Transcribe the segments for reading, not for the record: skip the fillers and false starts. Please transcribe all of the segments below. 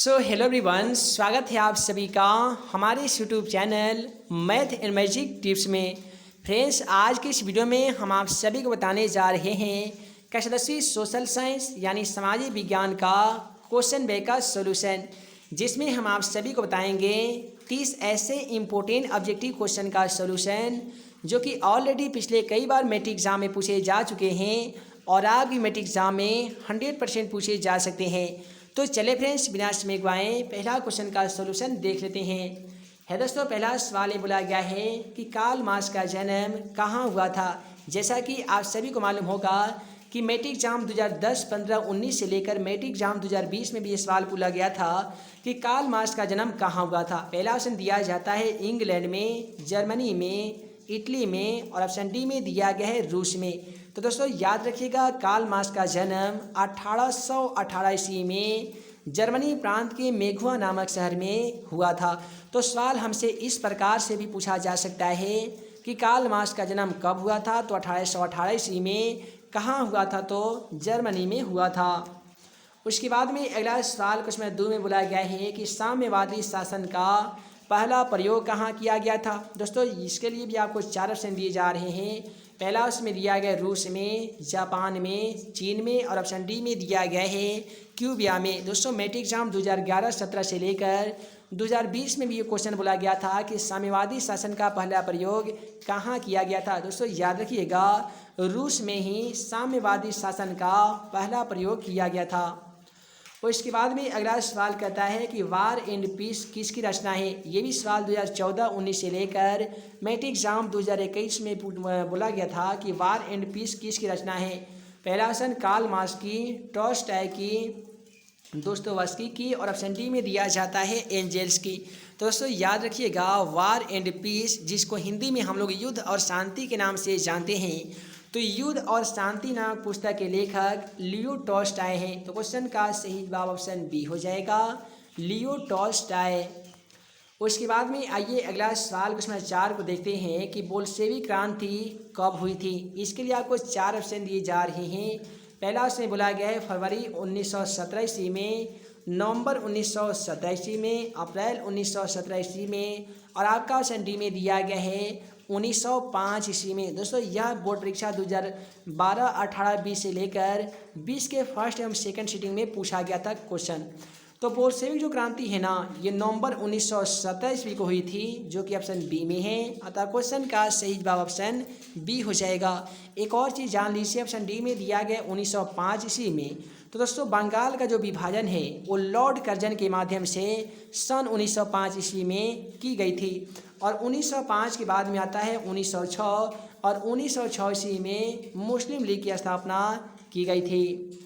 Hello everyone, स्वागत है आप सभी का हमारे इस YouTube channel math and magic tips में। फ्रेंड्स, आज की इस वीडियो में हम आप सभी को बताने जा रहे हैं कक्षा 10वीं सोशल साइंस यानी सामाजिक विज्ञान का क्वेश्चन बैंक का सोल्यूशन, जिसमें हम आप सभी को बताएंगे 30 ऐसे इम्पोर्टेंट ऑब्जेक्टिव क्वेश्चन का सोल्यूशन जो कि ऑलरेडी पिछले कई बार मैट्रिक एग्जाम में पूछे जा चुके हैं और आप भी मैट्रिक एग्जाम में 100% पूछे जा सकते हैं। तो चले फ्रेंड्स, बिना समय गवाएं पहला क्वेश्चन का सॉल्यूशन देख लेते हैं। दोस्तों, पहला सवाल ये बोला गया है कि कार्ल मार्क्स का जन्म कहाँ हुआ था। जैसा कि आप सभी को मालूम होगा कि मैट्रिक एग्जाम 2010, 15, 19 से लेकर मैट्रिक एग्जाम 2020 में भी ये सवाल पूछा गया था कि कार्ल मार्क्स का जन्म कहाँ हुआ था। पहला ऑप्शन दिया जाता है इंग्लैंड में, जर्मनी में, इटली में, और ऑप्शन डी में दिया गया है रूस में। तो दोस्तों याद रखिएगा, कार्ल मार्क्स का जन्म 1818 ईस्वी में जर्मनी प्रांत के मेघुआ नामक शहर में हुआ था। तो सवाल हमसे इस प्रकार से भी पूछा जा सकता है कि कार्ल मार्क्स का जन्म कब हुआ था। तो 1818 ईस्वी में कहाँ हुआ था, तो जर्मनी में हुआ था। उसके बाद में अगला सवाल क्वेश्चन 2 में बोला गया है कि साम्यवादी शासन का पहला प्रयोग कहाँ किया गया था। दोस्तों, इसके लिए भी आपको 4 ऑप्शन दिए जा रहे हैं। पहला उसमें दिया गया रूस में, जापान में, चीन में, और ऑप्शन डी में दिया गया है क्यूबिया में। दोस्तों, मैट्रिक एग्जाम 2011-17 से लेकर 2020 में भी ये क्वेश्चन बोला गया था कि साम्यवादी शासन का पहला प्रयोग कहाँ किया गया था। दोस्तों याद रखिएगा, रूस में ही साम्यवादी शासन का पहला प्रयोग किया गया था। और इसके बाद में अगला सवाल कहता है कि वार एंड पीस किसकी रचना है। ये भी सवाल 2014-19 से लेकर मैट्रिक एग्जाम 2021 में बोला गया था कि वार एंड पीस किसकी रचना है। पहला ऑप्शन कार्ल मार्क्स की, टॉल्स्टॉय की, दोस्तोवस्की की, और ऑप्शन डी में दिया जाता है एंजेल्स की। तो दोस्तों याद रखिएगा, वार एंड पीस, जिसको हिंदी में हम लोग युद्ध और शांति के नाम से जानते हैं, तो युद्ध और शांति नामक पुस्तक के लेखक लियो टॉल्स्टॉय हैं। तो क्वेश्चन का सही जवाब ऑप्शन बी हो जाएगा, लियो टॉल्स्टॉय। उसके बाद में आइए अगला सवाल क्वेश्चन 4 को देखते हैं कि बोल्शेविक क्रांति कब हुई थी। इसके लिए आपको 4 ऑप्शन दिए जा रहे हैं। पहला ऑप्शन बोला गया है फरवरी 1917 ईस्वी में, नवंबर 1917 ईस्वी में, अप्रैल 1917 ईस्वी में, और आपका ऑप्शन डी में दिया गया है 1905 ईस्वी में। दोस्तों, यह बोर्ड परीक्षा 2012, 18, 20 से लेकर 20 के फर्स्ट एवं सेकंड सीटिंग में पूछा गया था क्वेश्चन। तो बोल्शेविक जो क्रांति है ना, ये नवंबर 1917 ईस्वी को हुई थी, जो कि ऑप्शन बी में है। अतः क्वेश्चन का सही जवाब ऑप्शन बी हो जाएगा। एक और चीज़ जान लीजिए, ऑप्शन डी में दिया गया 1905 ईस्वी में। तो दोस्तों, बंगाल का जो विभाजन है वो लॉर्ड कर्जन के माध्यम से सन 1905 ईस्वी में की गई थी। और 1905 के बाद में आता है 1906, और 1906 ईस्वी में मुस्लिम लीग की स्थापना की गई थी।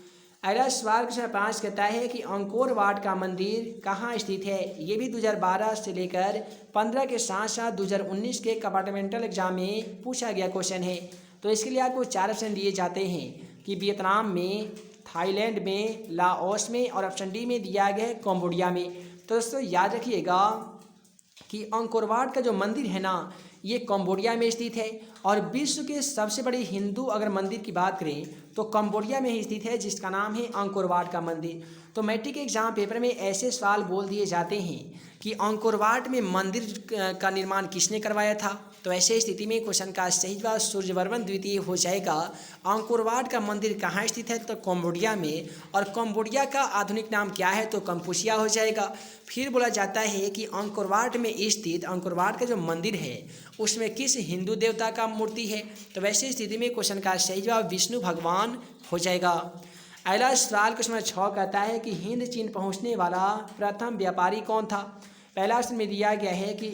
अगला सवाल क्वेश्चन 5 कहता है कि अंकोर वाट का मंदिर कहाँ स्थित है। ये भी 2012 से लेकर 15 के साथ साथ 2019 के कंपार्टमेंटल एग्जाम में पूछा गया क्वेश्चन है। तो इसके लिए आपको 4 ऑप्शन दिए जाते हैं कि वियतनाम में, थाईलैंड में, लाओस में, और ऑप्शन डी में दिया गया है कंबोडिया में। तो दोस्तों याद रखिएगा कि अंकोर वाट का जो मंदिर है ना, ये कंबोडिया में स्थित है। और विश्व के सबसे बड़े हिंदू अगर मंदिर की बात करें तो कंबोडिया में ही स्थित है, जिसका नाम है अंकोर वाट का मंदिर। तो मैट्रिक एग्जाम पेपर में ऐसे सवाल बोल दिए जाते हैं कि अंकोर वाट में मंदिर का निर्माण किसने करवाया था। तो ऐसे स्थिति में क्वेश्चन का सही जवाब सूर्यवर्मन द्वितीय हो जाएगा। अंकोर वाट का मंदिर कहाँ स्थित है, तो कंबोडिया में। और कंबोडिया का आधुनिक नाम क्या है, तो कंफूशिया हो जाएगा। फिर बोला जाता है कि अंकोर वाट में स्थित अंकोर वाट का जो मंदिर है उसमें किस हिंदू देवता का मूर्ति है। तो वैसे स्थिति में क्वेश्चन का सही जवाब विष्णु भगवान हो जाएगा। अगला सवाल क्वेश्चन 6 कहता है कि हिंद चीन पहुंचने वाला प्रथम व्यापारी कौन था। पहला ऑप्शन में दिया गया है कि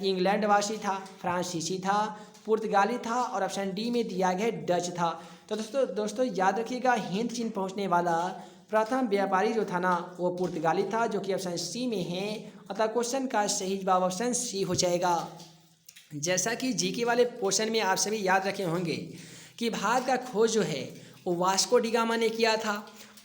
इंग्लैंड वासी था, फ्रांसीसी था, पुर्तगाली था, और ऑप्शन डी में दिया गया है डच था। तो दोस्तों याद रखिएगा, हिंद चीन पहुंचने वाला प्रथम व्यापारी जो था ना, वो पुर्तगाली था, जो कि ऑप्शन सी में है। अतः क्वेश्चन का सही जवाब ऑप्शन सी हो जाएगा। जैसा कि जीके वाले पोर्शन में आप सभी याद रखे होंगे कि भारत का खोज जो है वो वास्को डी गामा ने किया था।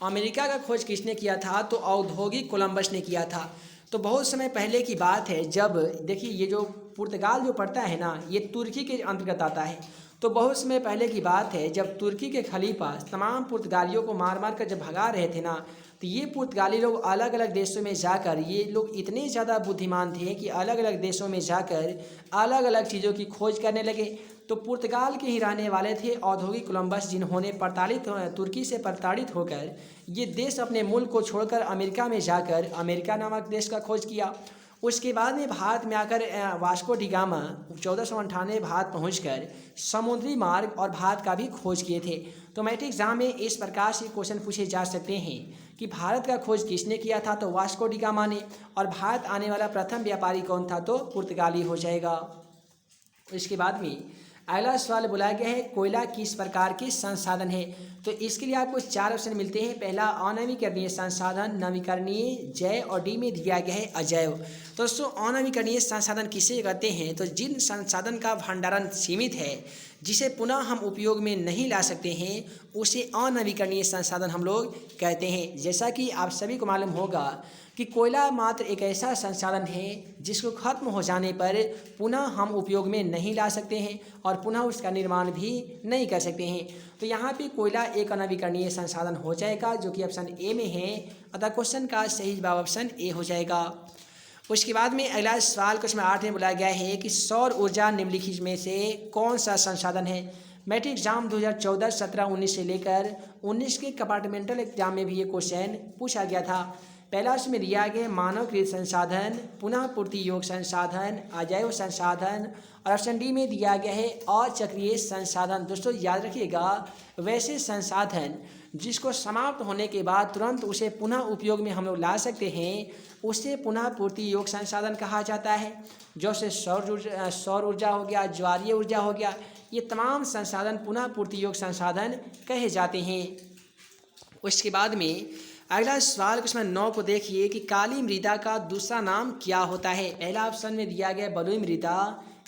अमेरिका का खोज किसने किया था, तो औद्योगिक कोलंबस ने किया था। तो बहुत समय पहले की बात है, जब देखिए ये जो पुर्तगाल जो पड़ता है ना, ये तुर्की के अंतर्गत आता है। तो बहुत समय पहले की बात है, जब तुर्की के खलीफा तमाम पुर्तगालियों को मार मार कर जब भगा रहे थे ना, तो ये पुर्तगाली लोग अलग अलग देशों में जाकर, ये लोग इतने ज़्यादा बुद्धिमान थे कि अलग अलग देशों में जाकर अलग अलग चीज़ों की खोज करने लगे। तो पुर्तगाल के ही रहने वाले थे औद्योगिक कोलंबस, जिन्होंने तुर्की से प्रताड़ित होकर ये देश अपने मुल्क को छोड़कर अमेरिका में जाकर अमेरिका नामक देश का खोज किया। उसके बाद में भारत में आकर वास्को डी गामा 1498 भारत पहुंचकर समुद्री मार्ग और भारत का भी खोज किए थे। तो मैट्रिक एग्जाम में इस प्रकार से क्वेश्चन पूछे जा सकते हैं कि भारत का खोज किसने किया था, तो वास्को डी गामा ने। और भारत आने वाला प्रथम व्यापारी कौन था, तो पुर्तगाली हो जाएगा। इसके बाद में अगला सवाल बोला गया है, कोयला किस प्रकार के संसाधन है। तो इसके लिए आपको 4 ऑप्शन मिलते हैं। पहला अनवीकरणीय संसाधन, नवीकरणीय, जैव और डी में दिया गया है अजैव। तो दोस्तों अनवीकरणीय संसाधन किसे कहते हैं, तो जिन संसाधन का भंडारण सीमित है, जिसे पुनः हम उपयोग में नहीं ला सकते हैं, उसे अनवीकरणीय संसाधन हम लोग कहते हैं। जैसा कि आप सभी को मालूम होगा कि कोयला मात्र एक ऐसा संसाधन है जिसको खत्म हो जाने पर पुनः हम उपयोग में नहीं ला सकते हैं और पुनः उसका निर्माण भी नहीं कर सकते हैं। तो यहाँ पे कोयला एक अनवीकरणीय संसाधन हो जाएगा, जो कि ऑप्शन ए में है। अतः क्वेश्चन का सही जवाब ऑप्शन ए हो जाएगा। उसके बाद में अगला सवाल क्वेश्चन 8 में बोला गया है कि सौर ऊर्जा निम्नलिखित में से कौन सा संसाधन है। मैट्रिक एग्जाम 2014, 17, 19 से लेकर 19 के कंपार्टमेंटल एग्जाम में भी ये क्वेश्चन पूछा गया था। पहला उसमें दिया गया मानवकृत संसाधन, पुनः पूर्ति योग्य संसाधन, अजैव संसाधन, और ऑप्शन डी में दिया गया है अचक्रीय संसाधन। दोस्तों याद रखिएगा, वैसे संसाधन जिसको समाप्त होने के बाद तुरंत उसे पुनः उपयोग में हम लोग ला सकते हैं, उसे पुनः पूर्ति योग्य संसाधन कहा जाता है। जैसे सौर ऊर्जा हो गया, ज्वारीय ऊर्जा हो गया, ये तमाम संसाधन पुनः पूर्ति योग्य संसाधन कहे जाते हैं। उसके बाद में अगला सवाल क्वेश्चन 9 को देखिए कि काली मृदा का दूसरा नाम क्या होता है। पहला ऑप्शन में दिया गया बलुई मृदा,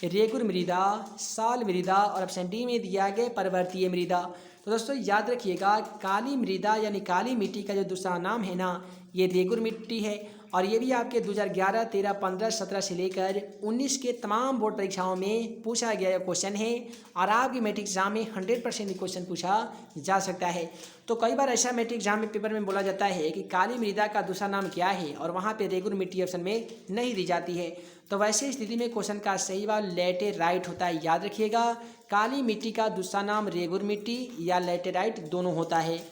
रेगुर मृदा, साल मृदा, और ऑप्शन डी में दिया गया पर्वतीय मृदा। तो दोस्तों याद रखिएगा, काली मृदा यानी काली मिट्टी का जो दूसरा नाम है ना, ये रेगुर मिट्टी है। और ये भी आपके 2011, 13, 15, 17 से लेकर 19 के तमाम बोर्ड परीक्षाओं में पूछा गया क्वेश्चन है और आपकी मैट्रिक एग्जाम में 100% क्वेश्चन पूछा जा सकता है। तो कई बार ऐसा मैट्रिक एग्जाम में पेपर में बोला जाता है कि काली मृदा का दूसरा नाम क्या है, और वहाँ पे रेगुर मिट्टी ऑप्शन में नहीं दी जाती है। तो वैसे स्थिति में क्वेश्चन का सही जवाब लैटेराइट होता है। याद रखिएगा, काली मिट्टी का दूसरा नाम रेगुर मिट्टी या लैटेराइट दोनों होता है।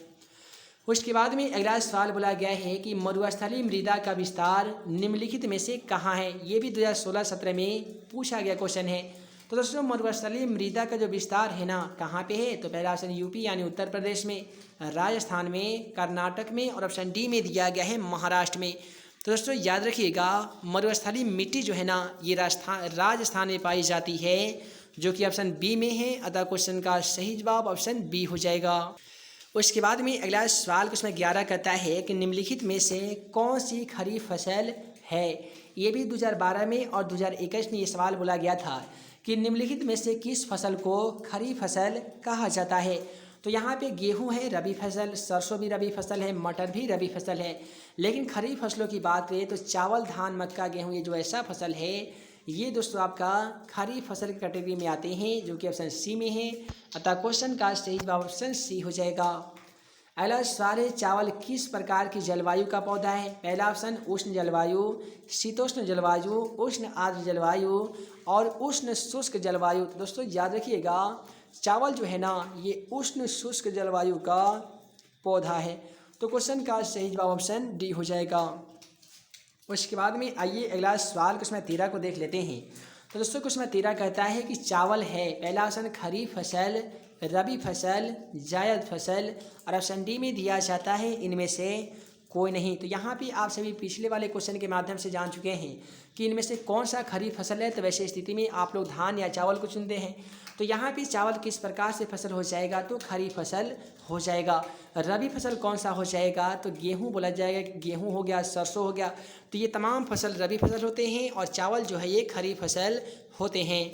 उसके बाद में अगला सवाल बोला गया है कि मरुस्थलीय मृदा का विस्तार निम्नलिखित में से कहाँ है। ये भी 2016-17 में पूछा गया क्वेश्चन है। तो दोस्तों मरुस्थलीय मृदा का जो विस्तार है ना, कहाँ पे है, तो पहला ऑप्शन यूपी यानी उत्तर प्रदेश में, राजस्थान में, कर्नाटक में, और ऑप्शन डी में दिया गया है महाराष्ट्र में। तो दोस्तों याद रखिएगा, मरुस्थलीय मिट्टी जो है ना, ये राजस्थान में पाई जाती है, जो कि ऑप्शन बी में है। अतः क्वेश्चन का सही जवाब ऑप्शन बी हो जाएगा। उसके बाद में अगला सवाल क्वेश्चन 11 कहता है कि निम्नलिखित में से कौन सी खरीफ फसल है। ये भी 2012 में और 2021 में ये सवाल बोला गया था कि निम्नलिखित में से किस फसल को खरीफ फसल कहा जाता है। तो यहाँ पे गेहूं है रबी फसल, सरसों भी रबी फसल है, मटर भी रबी फसल है। लेकिन खरीफ फसलों की बात करें तो चावल, धान, मक्का, गेहूँ, ये जो ऐसा फसल है, ये दोस्तों आपका खरीफ फसल की कैटेगरी में आते हैं, जो कि ऑप्शन सी में है। अतः क्वेश्चन का सही जवाब ऑप्शन सी हो जाएगा। अगला सवाल है, चावल किस प्रकार की जलवायु का पौधा है। पहला ऑप्शन उष्ण जलवायु, शीतोष्ण जलवायु, उष्ण आर्द्र जलवायु, और उष्ण शुष्क जलवायु। तो दोस्तों याद रखिएगा, चावल जो है ना, ये उष्ण शुष्क जलवायु का पौधा है। तो क्वेश्चन का सही जवाब ऑप्शन डी हो जाएगा। उसके बाद में आइए अगला सवाल क्वेश्चन 13 को देख लेते हैं। तो दोस्तों क्वेश्चन 13 कहता है कि चावल है, पहला ऑप्शन खरीफ फसल, रबी फसल, जायद फसल, और ऑप्शन डी में दिया जाता है इनमें से कोई नहीं। तो यहाँ पे आप सभी पिछले वाले क्वेश्चन के माध्यम से जान चुके हैं कि इनमें से कौन सा खरीफ फसल है। तो वैसे स्थिति में आप लोग धान या चावल को चुनते हैं। तो यहाँ पे चावल किस प्रकार से फसल हो जाएगा, तो खरीफ फसल हो जाएगा। रबी फसल कौन सा हो जाएगा, तो गेहूँ बोला जाएगा कि गेहूँ हो गया, सरसों हो गया। तो ये तमाम फसल रबी फसल होते हैं और चावल जो है ये खरीफ फसल होते हैं।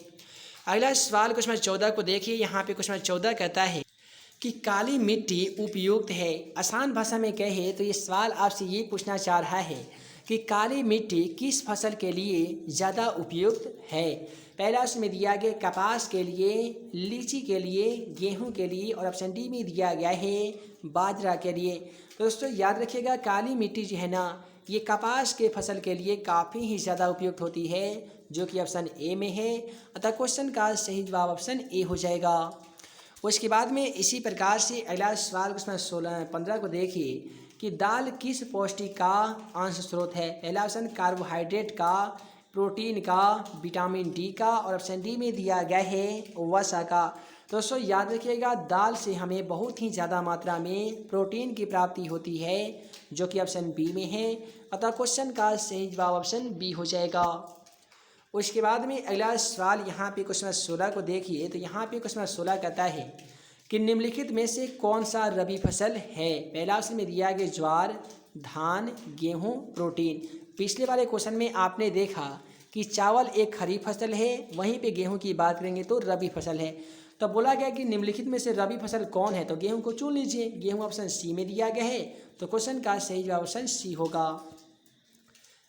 अगला सवाल क्वेश्चन 14 को देखिए। यहाँ पे क्वेश्चन 14 कहता है कि काली मिट्टी उपयुक्त है। आसान भाषा में कहे तो ये सवाल आपसे ये पूछना चाह रहा है कि काली मिट्टी किस फसल के लिए ज़्यादा उपयुक्त है। पहला उसमें दिया गया कपास के लिए, लीची के लिए, गेहूं के लिए, और ऑप्शन डी में दिया गया है बाजरा के लिए। तो तो दोस्तों याद रखिएगा काली मिट्टी जो है ना ये कपास के फसल के लिए काफ़ी ही ज़्यादा उपयुक्त होती है, जो कि ऑप्शन ए में है। अतः क्वेश्चन का सही जवाब ऑप्शन ए हो जाएगा। उसके बाद में इसी प्रकार से अगला सवाल क्वेश्चन 15 को देखिए कि दाल किस पौष्टिक का अंश स्रोत है। पहला ऑप्शन कार्बोहाइड्रेट का, प्रोटीन का, विटामिन डी का और ऑप्शन डी में दिया गया है वसा का। दोस्तों याद रखिएगा दाल से हमें बहुत ही ज़्यादा मात्रा में प्रोटीन की प्राप्ति होती है, जो कि ऑप्शन बी में है। अतः क्वेश्चन का सही जवाब ऑप्शन बी हो जाएगा। उसके बाद में अगला सवाल यहाँ पे क्वेश्चन 16 को देखिए। तो यहाँ पे क्वेश्चन 16 कहता है कि निम्नलिखित में से कौन सा रबी फसल है। पहला ऑप्शन में दिया गया ज्वार, धान, गेहूँ, प्रोटीन। पिछले वाले क्वेश्चन में आपने देखा कि चावल एक खरीफ फसल है, वहीं पे गेहूं की बात करेंगे तो रबी फसल है। तो बोला गया कि निम्नलिखित में से रबी फसल कौन है, तो गेहूं को चुन लीजिए। गेहूं ऑप्शन सी में दिया गया है, तो क्वेश्चन का सही जवाब ऑप्शन सी होगा।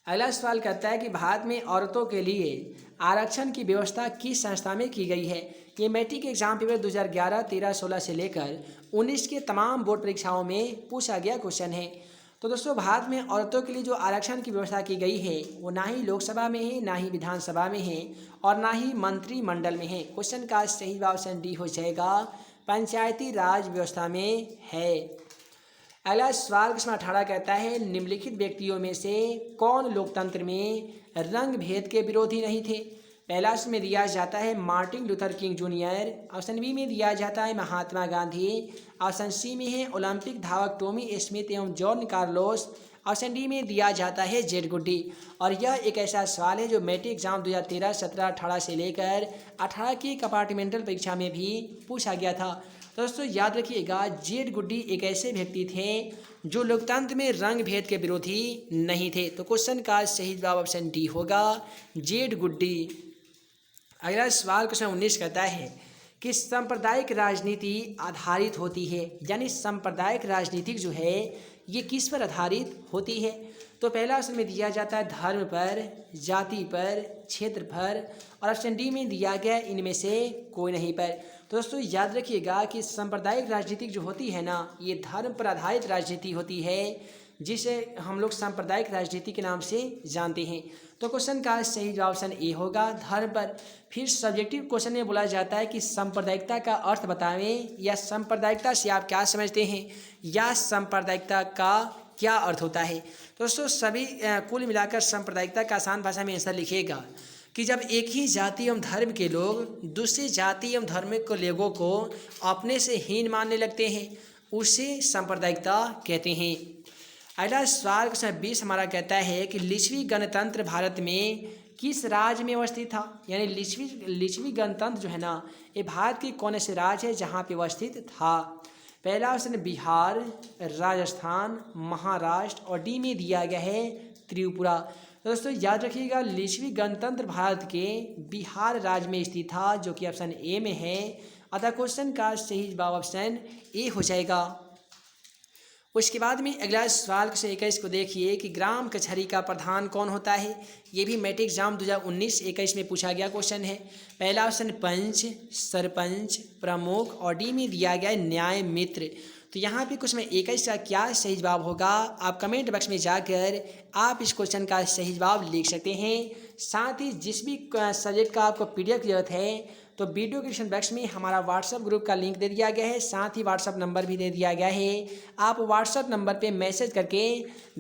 अगला सवाल कहता है कि भारत में औरतों के लिए आरक्षण की व्यवस्था किस संस्था में की गई है। ये मैट्रिक एग्जाम पेपर 2011, 13, 16 से लेकर 19 के तमाम बोर्ड परीक्षाओं में पूछा गया क्वेश्चन है। तो दोस्तों भारत में औरतों के लिए जो आरक्षण की व्यवस्था की गई है वो ना ही लोकसभा में है, ना ही विधानसभा में है और ना ही मंत्रिमंडल में है। क्वेश्चन का सही जवाब ऑप्शन डी हो जाएगा, पंचायती राज व्यवस्था में है। अगला सवाल क्वेश्चन 18 कहता है निम्नलिखित व्यक्तियों में से कौन लोकतंत्र में रंग भेद के विरोधी नहीं थे। पहला ऑप्शन में दिया जाता है Martin Luther King junior, option B में दिया जाता है महात्मा गांधी, ऑप्शन सी में है ओलंपिक धावक टॉमी स्मिथ एवं जॉन कार्लोस, ऑप्शन डी में दिया जाता है जेड गुड्डी। और यह एक ऐसा सवाल है जो मैट्रिक एग्जाम 2013, 17, 18 से लेकर 18 की कंपार्टमेंटल परीक्षा में भी पूछा गया था। दोस्तों याद रखिएगा जेड गुड्डी एक ऐसे व्यक्ति थे जो लोकतंत्र में रंग भेद के विरोधी नहीं थे। तो क्वेश्चन का सही जवाब ऑप्शन डी होगा, जेड गुड्डी। अगला सवाल क्वेश्चन 19 कहता है कि सांप्रदायिक राजनीति आधारित होती है, यानी सांप्रदायिक राजनीति जो है ये किस पर आधारित होती है। तो पहला ऑप्शन में दिया जाता है धर्म पर, जाति पर, क्षेत्र पर और ऑप्शन डी में दिया गया इनमें से कोई नहीं पर। तो दोस्तों याद रखिएगा कि सांप्रदायिक राजनीति जो होती है ना ये धर्म पर आधारित राजनीति होती है, जिसे हम लोग सांप्रदायिक राजनीति के नाम से जानते हैं। तो क्वेश्चन का सही जवाब ऑप्शन ए होगा, धर्म पर। फिर सब्जेक्टिव क्वेश्चन में बोला जाता है कि सांप्रदायिकता का अर्थ बतावें, या सांप्रदायिकता से आप क्या समझते हैं, या सांप्रदायिकता का क्या अर्थ होता है। दोस्तों सभी कुल मिलाकर सांप्रदायिकता का आसान भाषा में आंसर लिखिएगा कि जब एक ही जाति एवं धर्म के लोग दूसरी जाति एवं धर्म के लोगों को अपने से हीन मानने लगते हैं, उसे सांप्रदायिकता कहते हैं। अगला सवाल क्वेश्चन 20 हमारा कहता है कि लिच्छवी गणतंत्र भारत में किस राज्य में अवस्थित था। यानी लिच्छवी गणतंत्र जो है ना ये भारत के कौन से राज्य है जहाँ पे अवस्थित था। पहला ऑप्शन बिहार, राजस्थान, महाराष्ट्र और डी में दिया गया है त्रिपुरा। दोस्तों याद रखिएगा लिच्छवी गणतंत्र भारत के बिहार राज्य में स्थित था, जो कि ऑप्शन ए में है। अतः क्वेश्चन का सही जवाब ऑप्शन ए हो जाएगा। उसके बाद में अगला सवाल क्वेश्चन 21 को देखिए कि ग्राम कचहरी का प्रधान कौन होता है। ये भी मैट्रिक एग्जाम 2019-21 में पूछा गया क्वेश्चन है। पहला ऑप्शन पंच, सरपंच, प्रमुख और डी में दिया गया है न्याय मित्र। तो यहाँ पे क्वेश्चन 21 का क्या सही जवाब होगा, आप कमेंट बॉक्स में जाकर आप इस क्वेश्चन का सही जवाब लिख सकते हैं। साथ ही जिस भी सब्जेक्ट का आपको PDF की जरूरत है तो वीडियो डिस्क्रिप्शन बॉक्स में हमारा व्हाट्सअप ग्रुप का लिंक दे दिया गया है, साथ ही व्हाट्सअप नंबर भी दे दिया गया है। आप व्हाट्सअप नंबर पे मैसेज करके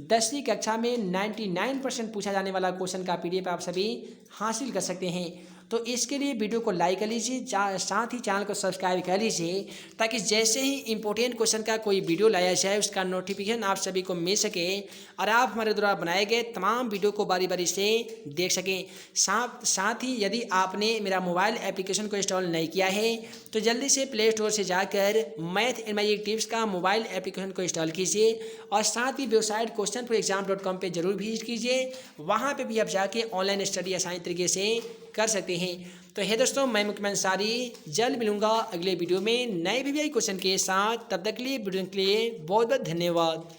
10वीं कक्षा में 99% पूछा जाने वाला क्वेश्चन का PDF आप सभी हासिल कर सकते हैं। तो इसके लिए वीडियो को लाइक कर लीजिए, साथ ही चैनल को सब्सक्राइब कर लीजिए, ताकि जैसे ही इंपॉर्टेंट क्वेश्चन का कोई वीडियो लाया जाए उसका नोटिफिकेशन आप सभी को मिल सके और आप हमारे द्वारा बनाए गए तमाम वीडियो को बारी बारी से देख सकें। साथ ही यदि आपने मेरा मोबाइल एप्लीकेशन को इंस्टॉल नहीं किया है तो जल्दी से प्ले स्टोर से जाकर मैथ एंड मैजिक टिप्स का मोबाइल एप्लीकेशन को इंस्टॉल कीजिए और साथ ही वेबसाइट questionforexam.com पे जरूर विजिट कीजिए। वहाँ पे भी आप जाके ऑनलाइन स्टडी आसानी तरीके से कर सकते हैं। तो है दोस्तों, मैं मुकम्मल अंसारी जल्द मिलूंगा अगले वीडियो में नए VVI क्वेश्चन के साथ। तब तक के लिए वीडियो के लिए बहुत बहुत धन्यवाद।